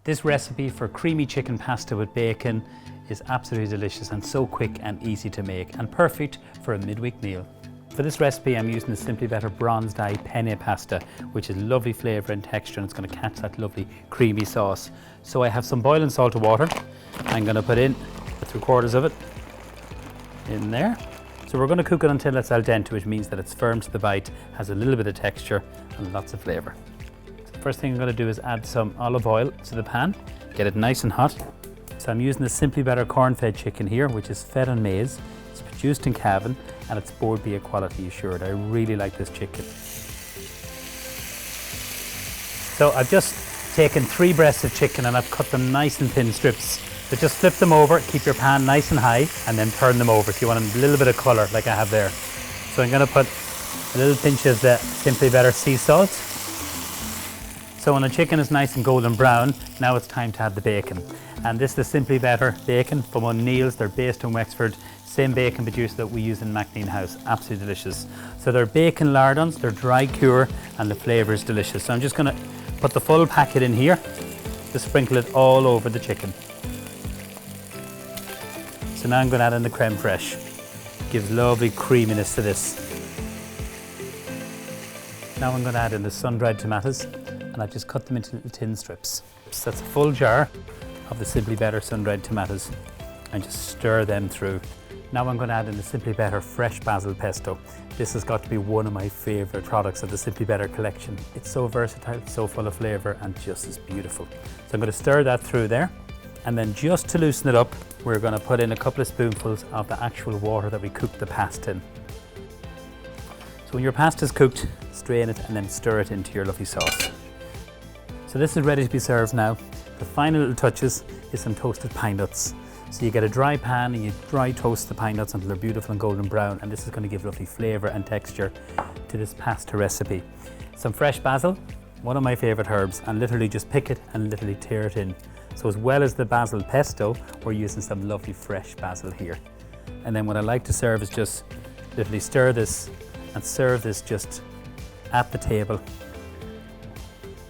This recipe for creamy chicken pasta with bacon is absolutely delicious and so quick and easy to make and perfect for a midweek meal. For this recipe I'm using the Simply Better Bronzed Eye Penne pasta, which is lovely flavour and texture, and it's going to catch that lovely creamy sauce. So I have some boiling salted water. I'm going to put in 3/4 of it in there. So we're going to cook it until it's al dente, which means that it's firm to the bite, has a little bit of texture and lots of flavour. So the first thing I'm going to do is add some olive oil to the pan, get it nice and hot. So I'm using the Simply Better corn-fed chicken here, which is fed on maize. It's produced in Cavan and it's Bord Bia quality assured. I really like this chicken. So I've just taken 3 breasts of chicken and I've cut them nice and thin strips. So just flip them over, keep your pan nice and high, and then turn them over if you want a little bit of colour like I have there. So I'm going to put a little pinch of the Simply Better sea salt. So when the chicken is nice and golden brown, now it's time to add the bacon. And this is the Simply Better bacon from O'Neill's. They're based in Wexford. Same bacon producer that we use in Maclean House. Absolutely delicious. So they're bacon lardons, they're dry cure, and the flavour is delicious. So I'm just going to put the full packet in here, just sprinkle it all over the chicken. So now I'm going to add in the creme fraiche. Gives lovely creaminess to this. Now I'm going to add in the sun-dried tomatoes, and I've just cut them into little thin strips. So that's a full jar of the Simply Better sun-dried tomatoes, and just stir them through. Now I'm going to add in the Simply Better fresh basil pesto. This has got to be one of my favourite products of the Simply Better collection. It's so versatile, so full of flavour, and just as beautiful. So I'm going to stir that through there. And then just to loosen it up, we're going to put in a couple of spoonfuls of the actual water that we cooked the pasta in. So when your pasta is cooked, strain it and then stir it into your lovely sauce. So this is ready to be served now. The final little touches is some toasted pine nuts. So you get a dry pan and you dry toast the pine nuts until they're beautiful and golden brown, and this is going to give lovely flavour and texture to this pasta recipe. Some fresh basil, one of my favourite herbs, and literally just pick it and literally tear it in. So as well as the basil pesto, we're using some lovely fresh basil here. And then what I like to serve is just literally stir this and serve this just at the table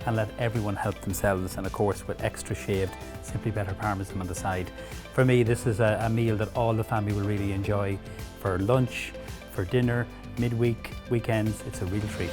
and let everyone help themselves, and of course with extra shaved Simply Better Parmesan on the side. For me, this is a meal that all the family will really enjoy for lunch, for dinner, midweek, weekends. It's a real treat.